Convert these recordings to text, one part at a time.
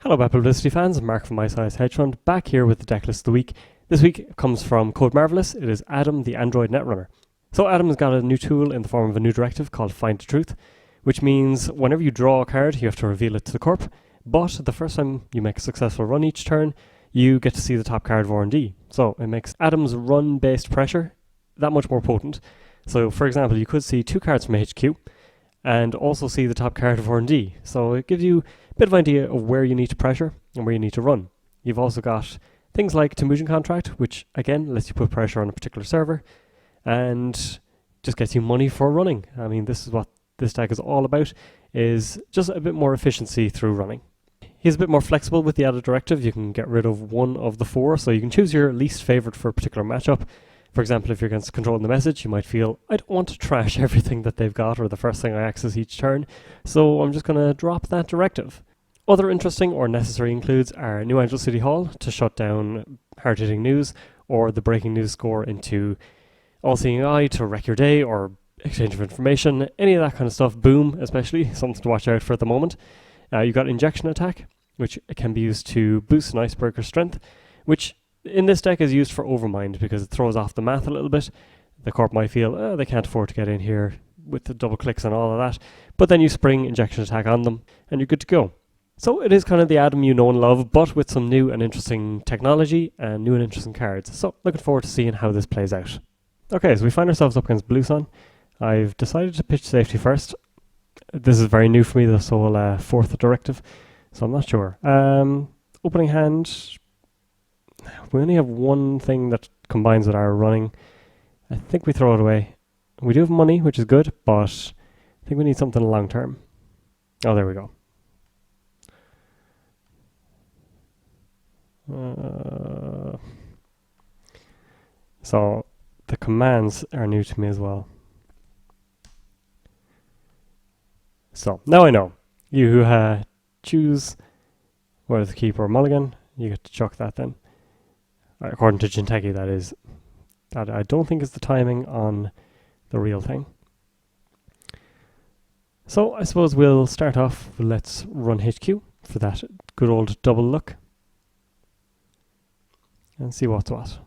Hello, Publicity fans. Mark from My Size Hedge Fund, back here with the Decklist of the week. This week comes from Code Marvelous. It is Adam, the Android Netrunner. So Adam's got a new tool in the form of a new directive called Find the Truth, which means whenever you draw a card, you have to reveal it to the corp. But the first time you make a successful run each turn, you get to see the top card of R&D. So it makes Adam's run-based pressure that much more potent. So, for example, you could see 2 cards from HQ and also see the top card of R&D. So it gives you a bit of an idea of where you need to pressure and where you need to run. You've also got things like Temujin contract, which again lets you put pressure on a particular server and just gets you money for running. I mean, this is what this deck is all about, is just a bit more efficiency through running. He's a bit more flexible with the added directive. You can get rid of one of the 4, so you can choose your least favorite for a particular matchup. For example, if you're against controlling the message, you might feel, I don't want to trash everything that they've got or the first thing I access each turn, so I'm just going to drop that directive. Other interesting or necessary includes our New Angel City Hall to shut down hard-hitting news, or the breaking news score into all-seeing eye to wreck your day, or exchange of information, any of that kind of stuff. Boom, especially, something to watch out for at the moment. You've got injection attack, which can be used to boost an icebreaker strength, which in this deck is used for overmind because it throws off the math a little bit. The corp might feel, they can't afford to get in here with the double clicks and all of that, but then you spring injection attack on them and you're good to go. So it is kind of the Adam you know and love, but with some new and interesting technology and new and interesting cards. So looking forward to seeing how this plays out. Okay, so we find ourselves up against Blue Sun. I've decided to pitch safety first. This is very new for me, this whole 4th directive, so I'm not sure. Opening hand, we only have one thing that combines with our running. I think we throw it away. We do have money, which is good, but I think we need something long term. Oh, there we go. So the commands are new to me as well. So now I know. You who choose whether to keep or mulligan, you get to chuck that then. According to Jinteki, that is. That I don't think is the timing on the real thing. So I suppose we'll start off. Let's run HQ for that good old double look and see what's what.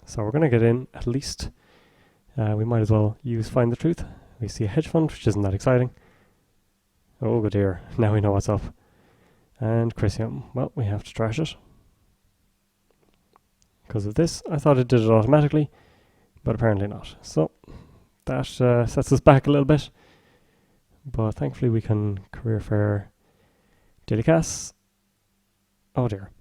So we're going to get in at least. We might as well use Find the Truth. We see a hedge fund, which isn't that exciting. Oh, good dear. Now we know what's up. And Chrysium. Well, we have to trash it. Because of this, I thought it did it automatically, but apparently not. So that sets us back a little bit. But thankfully we can career fair Daily Cass. Oh dear.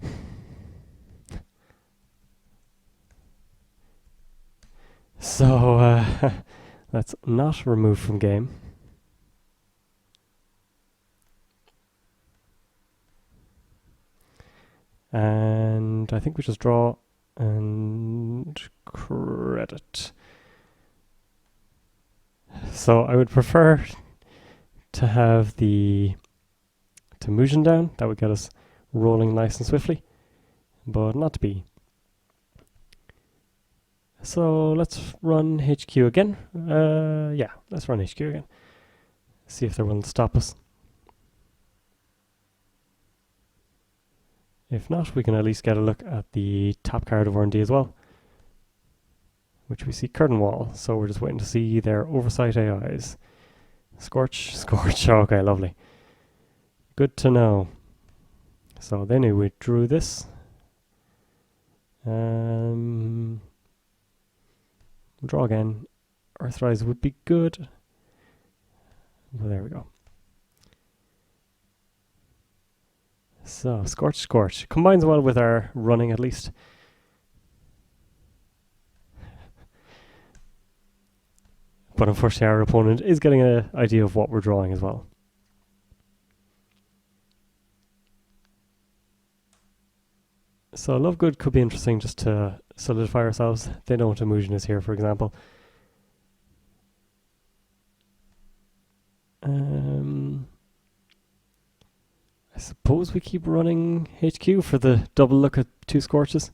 So let's not remove from game. And I think we just draw and credit. So I would prefer to have the Temujin down. That would get us rolling nice and swiftly, but not to be. So let's run HQ again. Yeah, let's run HQ again. See if they're willing to stop us. If not, we can at least get a look at the top card of R&D as well, which we see Curtain Wall. So we're just waiting to see their Oversight AIs. Scorch, Scorch. Okay, lovely. Good to know. So they knew we drew this. We'll draw again. Earthrise would be good. Well, there we go. So, Scorch, Scorch. Combines well with our running at least. But unfortunately our opponent is getting an idea of what we're drawing as well. So Lovegood could be interesting just to solidify ourselves. They know what Temujin is here, for example. I suppose we keep running HQ for the double look at 2 Scorches.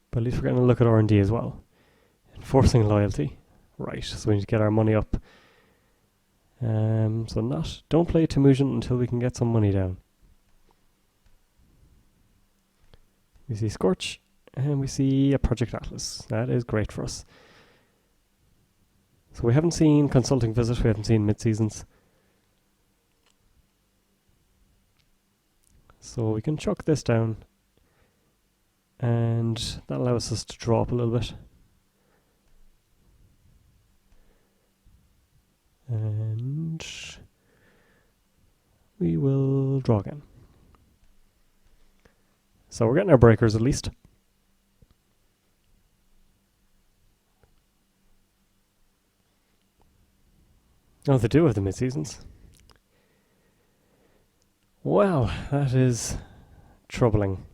But at least we're getting a look at R&D as well. Forcing loyalty. Right, so we need to get our money up. Don't play Temujin until we can get some money down. We see Scorch, and we see a Project Atlas. That is great for us. So we haven't seen Consulting Visit, we haven't seen Mid-Seasons. So we can chuck this down, and that allows us to draw up a little bit. And we will draw again. So we're getting our breakers at least. Oh, they do have the mid-seasons. Well, that is troubling.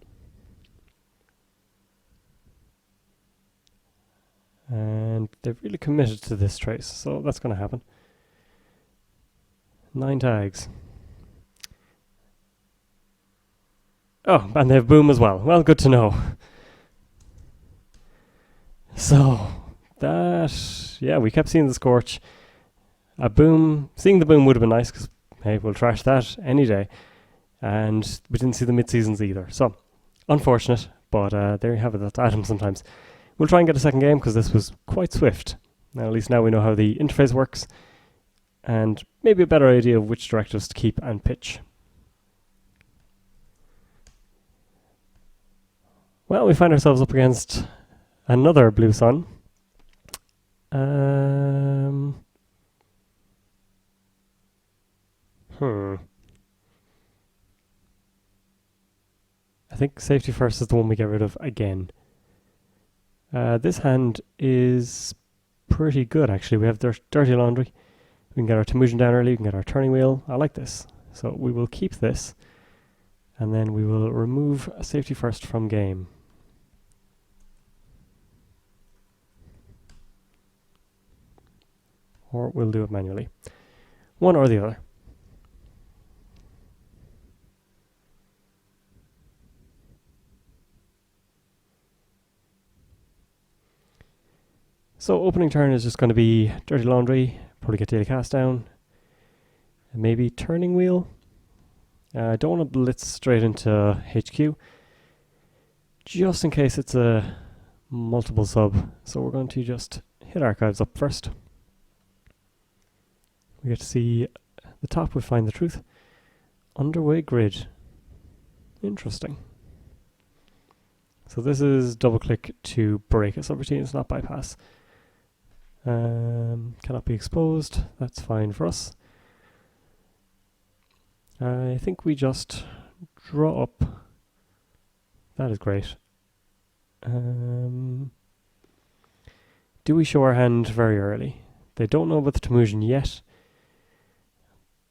And they've really committed to this trace, so that's going to happen. 9 tags. Oh, and they have boom as well. Well, good to know. So, we kept seeing the Scorch. A boom, seeing the boom would have been nice, because, hey, we'll trash that any day. And we didn't see the mid-seasons either. So, unfortunate, but there you have it. That's Adam sometimes. We'll try and get a second game, because this was quite swift. Now, at least now we know how the interface works, and maybe a better idea of which directives to keep and pitch. Well, we find ourselves up against another blue sun. I think safety first is the one we get rid of again. This hand is pretty good, actually. We have dirty laundry. We can get our Temujin down early. We can get our turning wheel. I like this. So we will keep this. And then we will remove safety first from game. Or we'll do it manually. One or the other. So opening turn is just going to be dirty laundry, probably get daily cast down, and maybe turning wheel. I don't want to blitz straight into HQ, just in case it's a multiple sub. So we're going to just hit archives up first. We get to see the top with Find the Truth. Underway grid. Interesting. So this is double click to break a subroutine, it's not bypass. Cannot be exposed, that's fine for us. I think we just draw up. That is great. Do we show our hand very early? They don't know about the Temujin yet,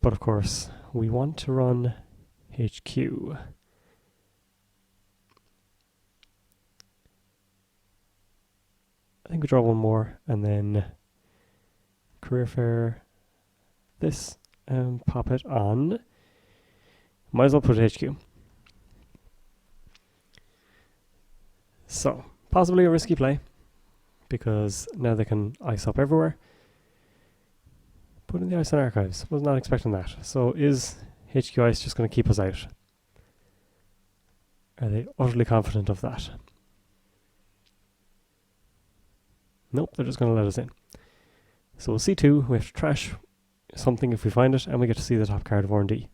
but of course we want to run HQ. I think we draw one more, and then career fair this, and pop it on. Might as well put it HQ. So, possibly a risky play, because now they can ice up everywhere. Put in the ice on archives. Was not expecting that. So is HQ ice just going to keep us out? Are they utterly confident of that? Nope, they're just going to let us in. So we'll see 2. We have to trash something if we find it, and we get to see the top card of R&D.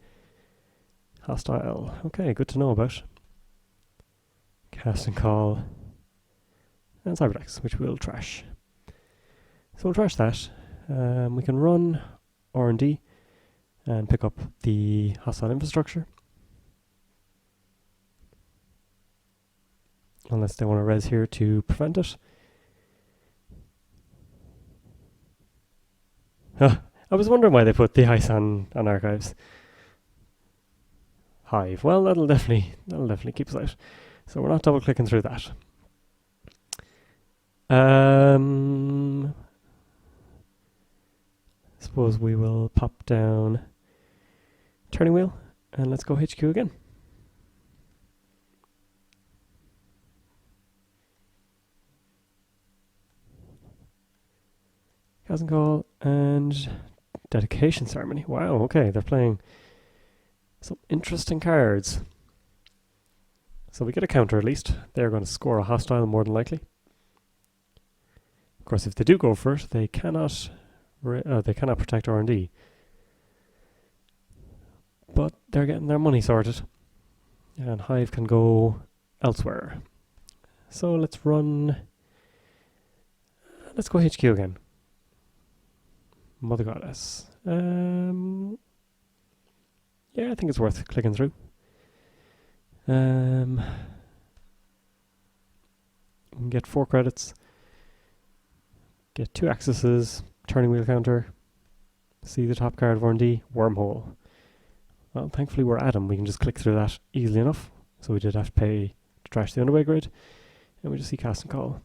Hostile. Okay, good to know about. Cast and call. And Cyberdex, which we'll trash. So we'll trash that. We can run R&D and pick up the hostile infrastructure. Unless they want to res here to prevent it. I was wondering why they put the ice on archives. Hive. Well, that'll definitely keep us out. So we're not double clicking through that. Suppose we will pop down turning wheel and let's go HQ again. Casting Call and Dedication Ceremony. Wow, okay, they're playing some interesting cards. So we get a counter at least. They're going to score a hostile more than likely. Of course, if they do go for it, they cannot protect R&D. But they're getting their money sorted. And Hive can go elsewhere. So let's go HQ again. Mother Goddess. Yeah, I think it's worth clicking through. We can get 4 credits. Get 2 accesses, turning wheel counter. See the top card of R&D, wormhole. Well, thankfully we're Adam. We can just click through that easily enough. So we did have to pay to trash the underway grid. And we just see cast and call.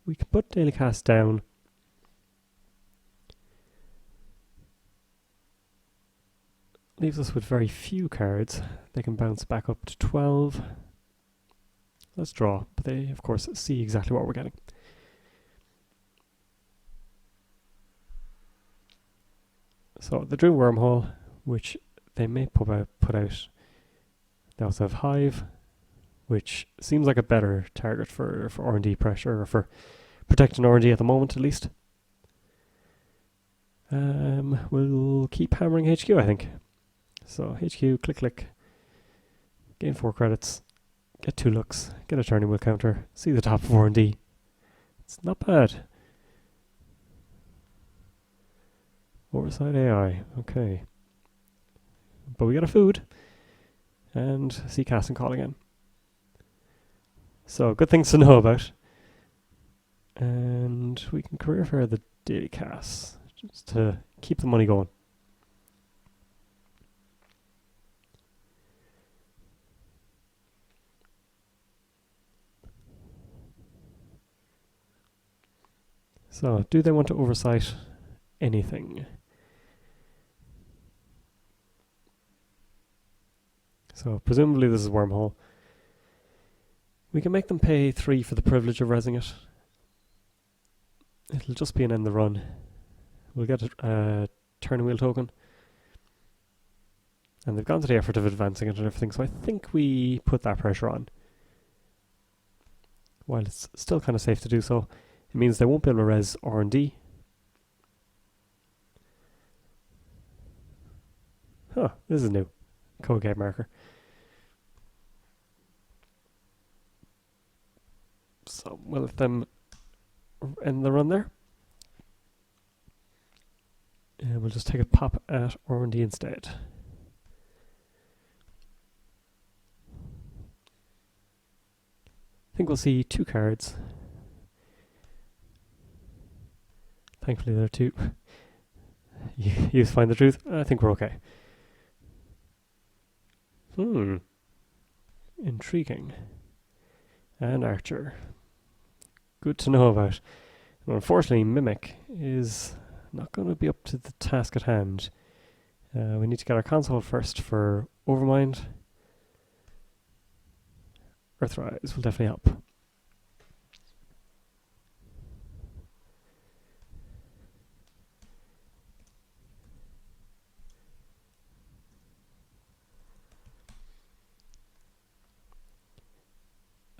We can put daily cast down. Leaves us with very few cards. They can bounce back up to 12. Let's draw, but they, of course, see exactly what we're getting. So the Drew Wormhole, which they may put out. They also have Hive, which seems like a better target for R&D pressure, or for protecting R&D at the moment at least. We'll keep hammering HQ, I think. So HQ, click, gain 4 credits, get 2 looks, get a turning wheel counter, see the top of R&D. It's not bad. Oversight AI, okay. But we got a food, and see cast and call again. So good things to know about. And we can career fair the daily casts, just to keep the money going. So, do they want to oversight anything? So, presumably this is Wormhole. We can make them pay 3 for the privilege of resing it. It'll just be an end the run. We'll get a turn wheel token. And they've gone to the effort of advancing it and everything, so I think we put that pressure on. While it's still kind of safe to do so. It means they won't be able to res R&D. Huh, this is new. Code gate marker. So we'll let them end the run there. And we'll just take a pop at R&D instead. I think we'll see 2 cards. Thankfully there are 2. You find the truth? I think we're okay. Intriguing. And Archer. Good to know about. And unfortunately, Mimic is not going to be up to the task at hand. We need to get our console first for Overmind. Earthrise will definitely help.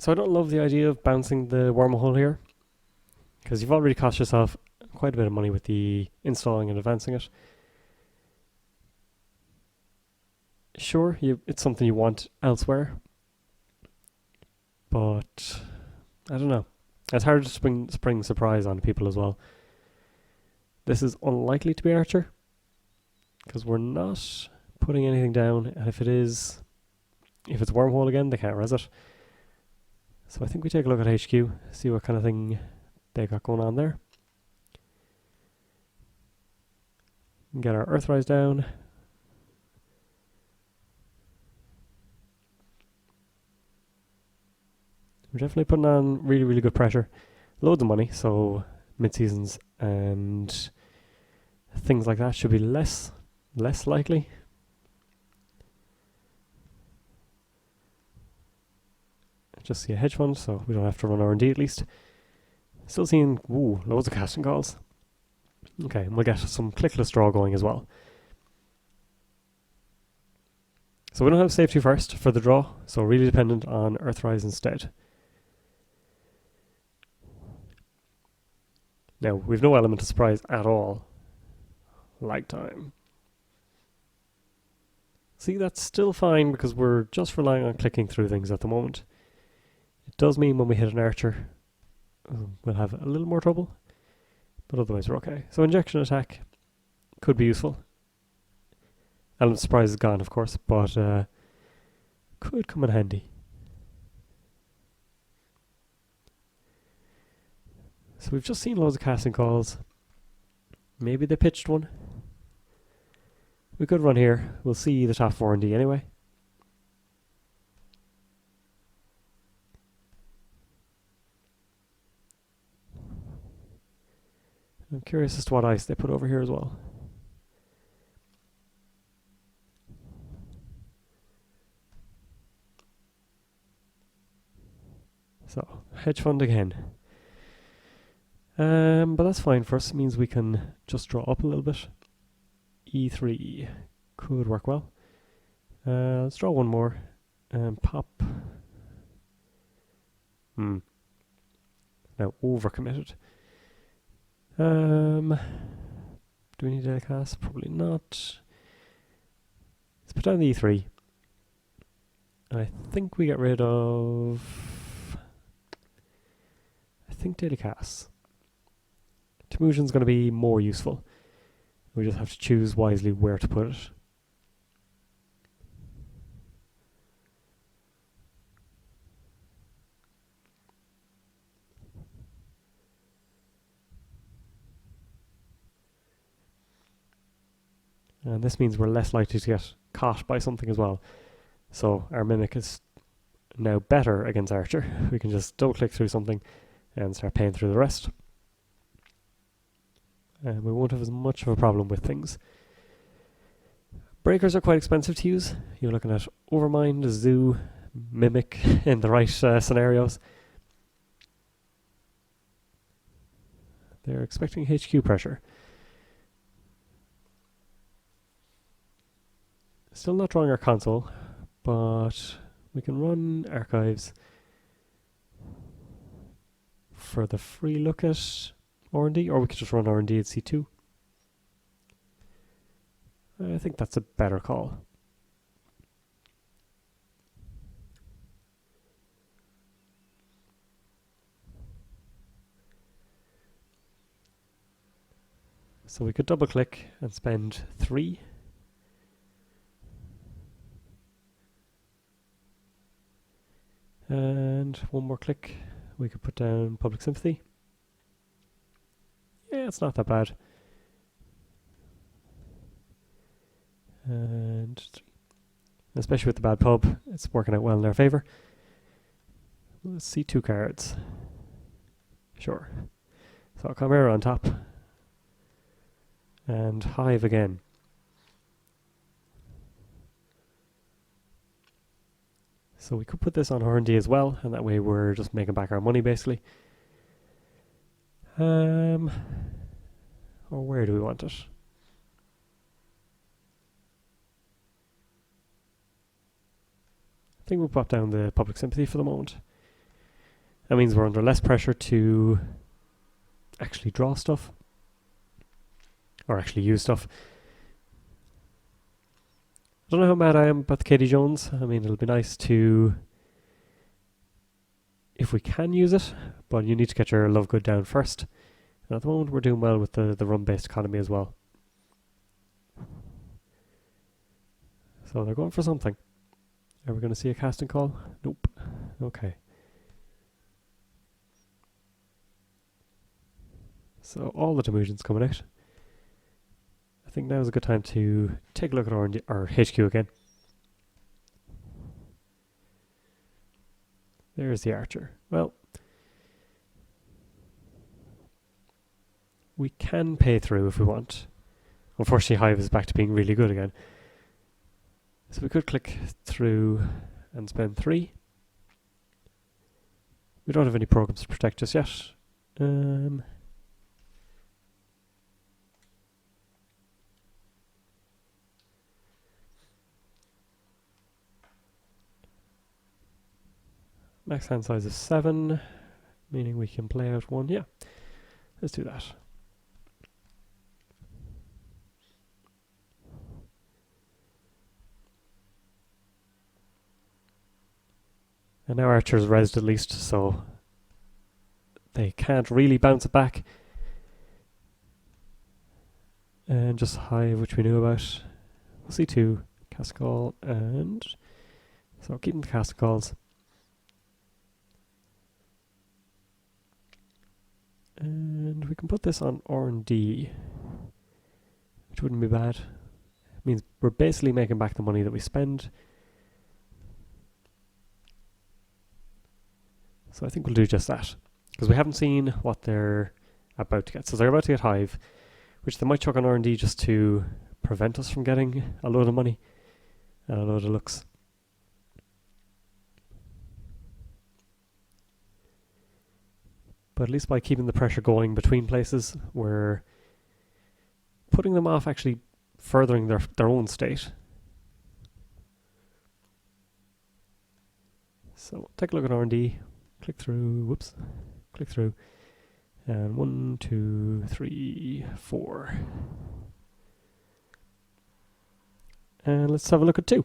So I don't love the idea of bouncing the wormhole here, because you've already cost yourself quite a bit of money with the installing and advancing it. Sure, it's something you want elsewhere, but I don't know. It's hard to spring surprise on people as well. This is unlikely to be Archer, because we're not putting anything down, and if it's wormhole again, they can't res it. So I think we take a look at HQ, see what kind of thing they got going on there. Get our Earthrise down. We're definitely putting on really, really good pressure. Loads of money, so mid-seasons and things like that should be less likely. Just see a hedge fund, so we don't have to run R&D at least. Still seeing, loads of casting calls. Okay, and we'll get some clickless draw going as well. So we don't have save 2 first for the draw, so really dependent on Earthrise instead. Now, we've no element of surprise at all. Like time. See, that's still fine because we're just relying on clicking through things at the moment. It does mean when we hit an archer, we'll have a little more trouble, but otherwise we're okay. So injection attack could be useful. Element of surprise is gone, of course, but could come in handy. So we've just seen loads of casting calls. Maybe they pitched one. We could run here. We'll see the top 4 and D anyway. I'm curious as to what ice they put over here as well. So, hedge fund again. But that's fine for us. It means we can just draw up a little bit. E3 could work well. Let's draw one more. Pop. Now overcommitted. Do we need a cast? Probably not. Let's put down the E3. I think we get rid of... I think daily casts. Temujin's going to be more useful. We just have to choose wisely where to put it. And this means we're less likely to get caught by something as well. So our Mimic is now better against Archer. We can just double click through something and start paying through the rest. And we won't have as much of a problem with things. Breakers are quite expensive to use. You're looking at Overmind, Zoo, Mimic in the right scenarios. They're expecting HQ pressure. Still not drawing our console, but we can run archives for the free look at R&D, or we could just run R&D at C2. I think that's a better call. So we could double click and spend 3. And one more click, we could put down Public Sympathy. Yeah, it's not that bad. And especially with the bad pub, it's working out well in our favour. Let's see 2 cards. Sure. So Chimera on top. And Hive again. So we could put this on R&D as well, and that way we're just making back our money basically. Or where do we want it? I think we'll pop down the Public Sympathy for the moment. That means we're under less pressure to actually draw stuff. Or actually use stuff. I don't know how mad I am about the Katie Jones. I mean, it'll be nice to... if we can use it, but you need to get your love good down first. And at the moment we're doing well with the run-based economy as well. So they're going for something. Are we going to see a casting call? Nope. Okay. So all the Temujin's coming out. I think now is a good time to take a look at our HQ again. There's the Archer. Well, we can pay through if we want. Unfortunately, Hive is back to being really good again. So we could click through and spend 3. We don't have any programs to protect just yet. Max hand size is 7, meaning we can play out 1. Yeah, let's do that. And now Archer's rezzed at least, so they can't really bounce it back. And just Hive, which we knew about. C2, Cascall, and so keeping the Cascalls. And we can put this on R&D, which wouldn't be bad. It means we're basically making back the money that we spend. So I think we'll do just that, because we haven't seen what they're about to get. So they're about to get Hive, which they might chuck on R&D just to prevent us from getting a load of money and a load of looks. But at least by keeping the pressure going between places, we're putting them off actually furthering their own state. So take a look at R&D. Click through, whoops, click through, and 1, 2, 3, 4. And let's have a look at 2.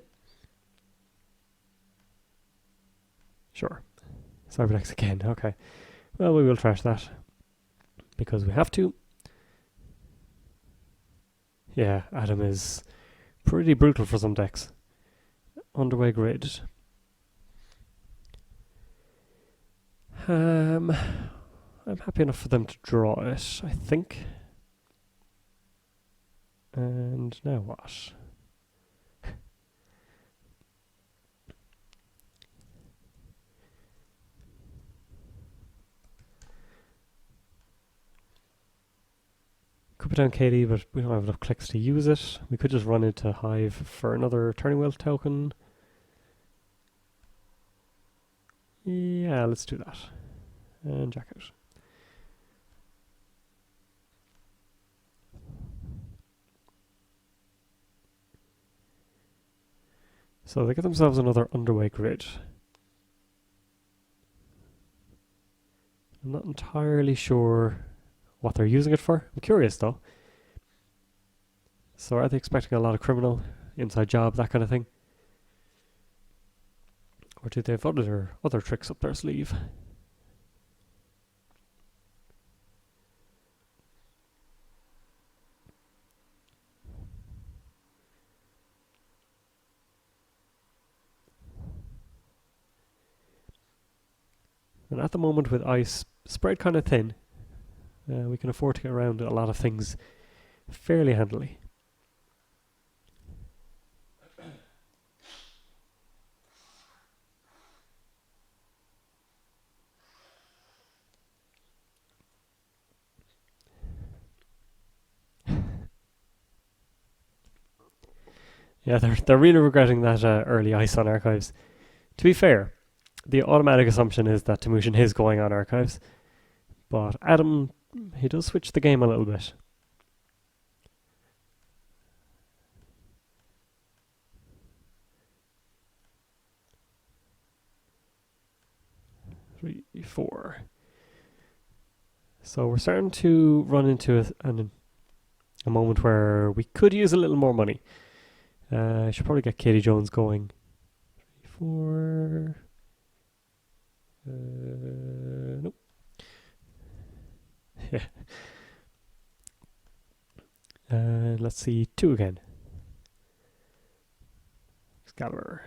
Sure. Cyberdex again, okay. Well, we will trash that, because we have to. Yeah, Adam is pretty brutal for some decks. Underway grid. I'm happy enough for them to draw it, I think. And now what? Could put down Katie, but we don't have enough clicks to use it. We could just run into Hive for another Turning Wheel token. Yeah, let's do that. And jack out. So they get themselves another underway grid. I'm not entirely sure what they're using it for. I'm curious though. So are they expecting a lot of criminal, inside job, that kind of thing? Or do they have other tricks up their sleeve? And at the moment, with ice spread kind of thin, we can afford to get around a lot of things fairly handily. Yeah, they're really regretting that early ice on archives. To be fair, the automatic assumption is that Timushin is going on archives, but Adam, he does switch the game a little bit. Three, 4. So we're starting to run into a moment where we could use a little more money. I should probably get Katie Jones going. 3, 4. Nope. Yeah. Let's see, 2 again. Excalibur.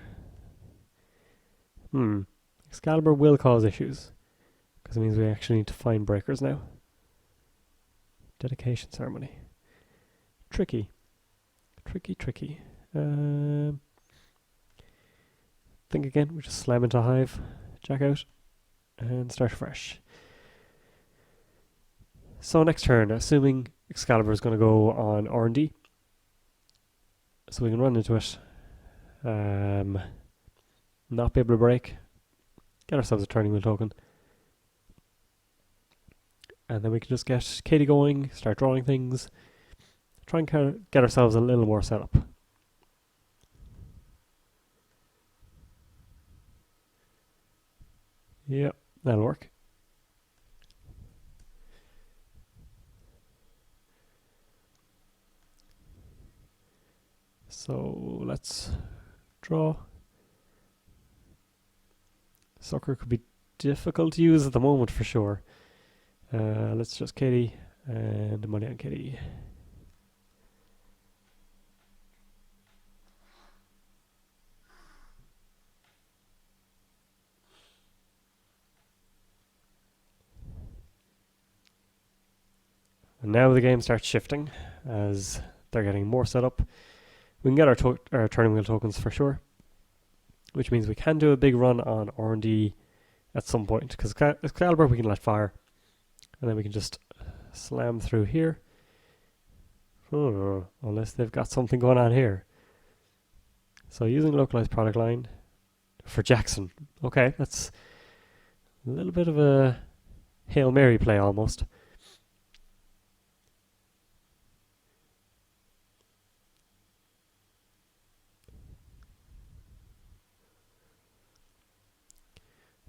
Excalibur will cause issues, because it means we actually need to find breakers now. Dedication ceremony. Tricky. Tricky. Think again, we just slam into Hive, jack out, and start fresh. So next turn, assuming Excalibur is going to go on R&D, so we can run into it, not be able to break, get ourselves a Turning Wheel token, And then we can just get Katie going, start drawing things, try and kind of get ourselves a little more set up. Yep, that'll work. So let's draw. Sucker could be difficult to use at the moment for sure. Let's just Katie and money on Katie. And now the game starts shifting as they're getting more set up. We can get our turning wheel tokens for sure, which means we can do a big run on R&D at some point, because Excalibur we can let fire, and then we can just slam through here. Unless they've got something going on here. So using localized product line for Jackson. Okay, that's a little bit of a Hail Mary play almost.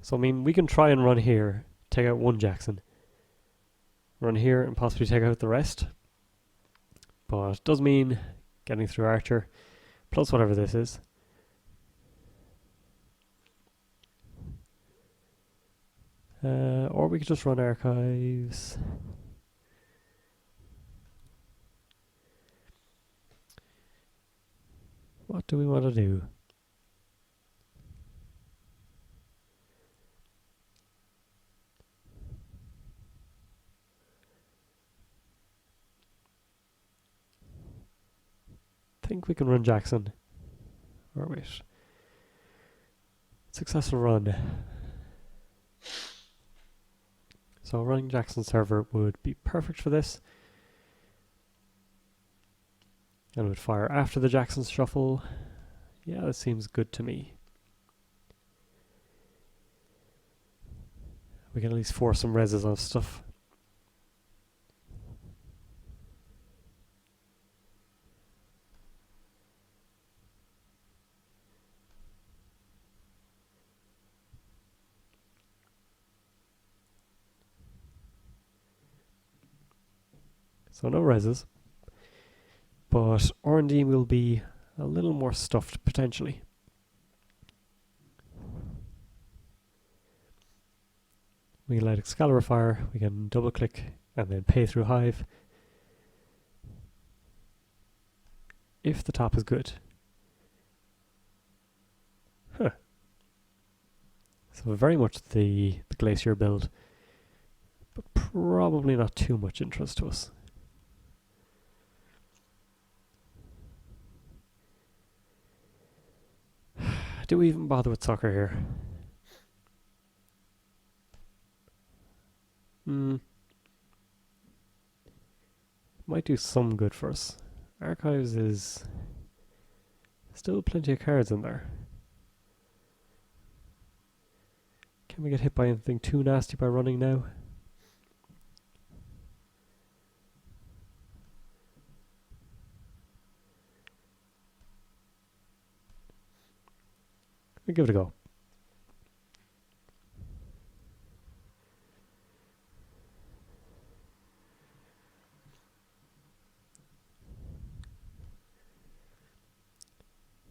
So I mean, we can try and run here, take out one Jackson. Run here and possibly take out the rest. But it does mean getting through Archer, plus whatever this is. Or we could just run archives. What do we want to do? I think we can run Jackson. Or wait. Successful run. So running Jackson server would be perfect for this. And it would fire after the Jackson shuffle. Yeah, that seems good to me. We can at least force some reses on stuff. So no reses, but R&D will be a little more stuffed potentially. We can let Excalibur fire, we can double click and then pay through Hive. If the top is good. Huh. So very much the Glacier build, but probably not too much interest to us. Do we even bother with soccer here? Might do some good for us. Archives is still plenty of cards in there. Can we get hit by anything too nasty by running now? We'll give it a go.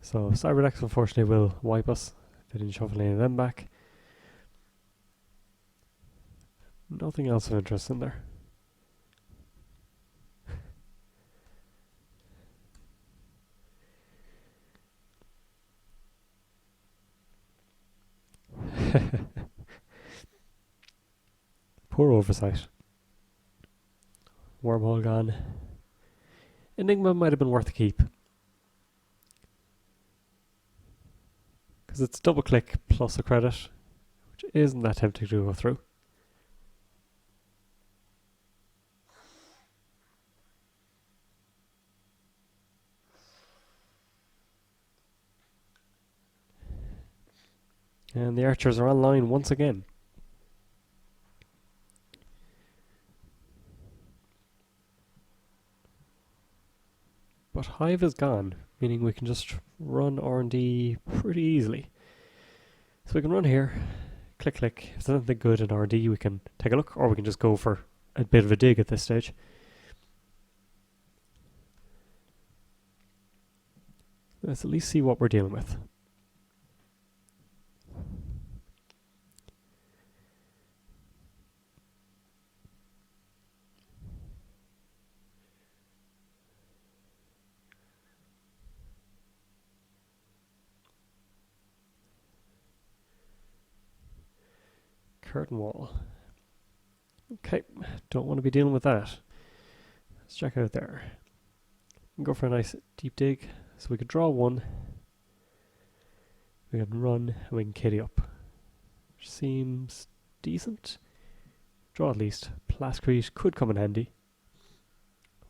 So Cyberdex unfortunately will wipe us. They didn't shuffle any of them back. Nothing else of interest in there. Poor oversight. Wormhole gone. Enigma might have been worth a keep. Because it's double click plus a credit, which isn't that tempting to go through. And the archers are online once again. but Hive is gone, meaning we can just run R&D pretty easily. So we can run here, click. If there's anything good in R&D, we can take a look, or we can just go for a bit of a dig at this stage. Let's at least see what we're dealing with. Curtain wall. Okay, don't want to be dealing with that. Let's check out there. Go for a nice deep dig. So we could draw one. We can run and we can kitty up. Which seems decent. Draw at least. Plascrete could come in handy.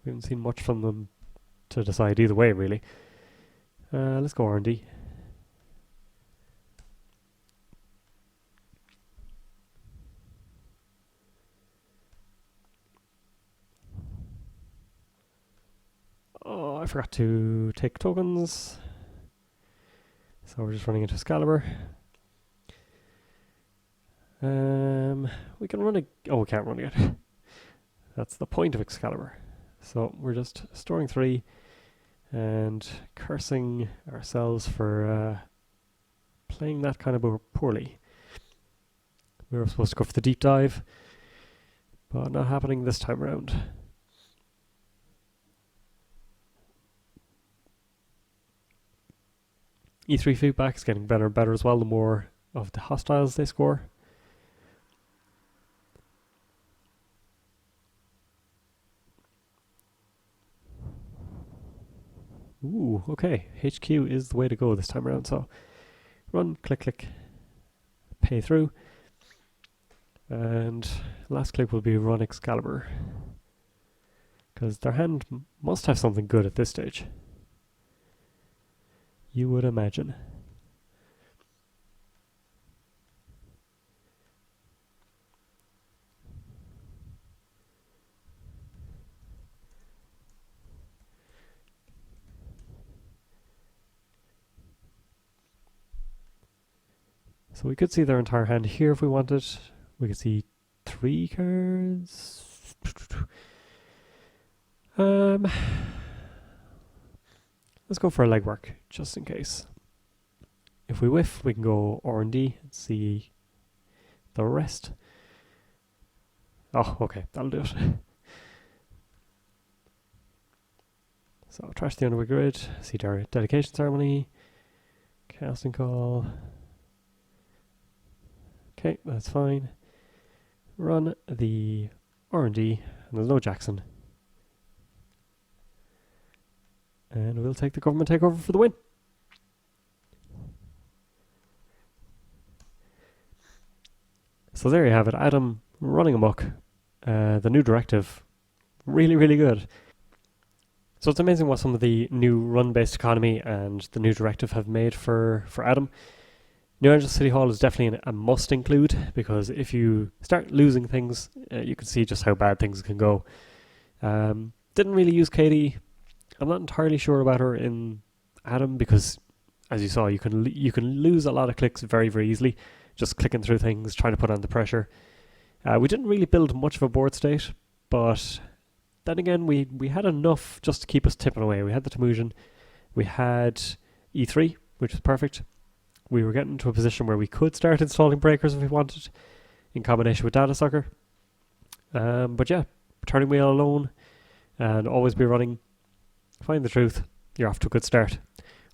We haven't seen much from them to decide either way, really. Let's go R&D. Oh, I forgot to take tokens. So we're just running into Excalibur. We can run oh, we can't run again. That's the point of Excalibur. So we're just storing 3 and cursing ourselves for playing that kind of poorly. We were supposed to go for the deep dive, but not happening this time around. E3 feedback is getting better and better as well, the more of the hostiles they score. Ooh, okay. HQ is the way to go this time around, so run, click, pay through. And last click will be run Excalibur, because their hand must have something good at this stage. You would imagine. So we could see their entire hand here if we wanted. We could see 3 cards. Let's go for a legwork, just in case. If we whiff, we can go R&D and see the rest. Oh, okay, that'll do it. So, trash the underwear grid, see our dedication ceremony, casting call. Okay, that's fine. Run the R&D, and there's no Jackson. And we'll take the government takeover for the win. So there you have it, Adam running amok. The new directive, really, really good. So it's amazing what some of the new run-based economy and the new directive have made for Adam. New Angel City Hall is definitely a must include, because if you start losing things, you can see just how bad things can go. Didn't really use Katie. I'm not entirely sure about her in Adam, because as you saw, you can lose a lot of clicks very, very easily, just clicking through things, trying to put on the pressure. We didn't really build much of a board state, but then again, we had enough just to keep us tipping away. We had the Temujin, we had E3, which was perfect. We were getting to a position where we could start installing breakers if we wanted, in combination with Data Sucker. But yeah, turning wheel alone, and always be running. Find the truth, you're off to a good start.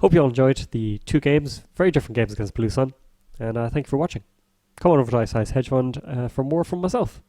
Hope you all enjoyed the 2 games, very different games against Blue Sun, and thank you for watching. Come on over to Ice Hedge Fund for more from myself.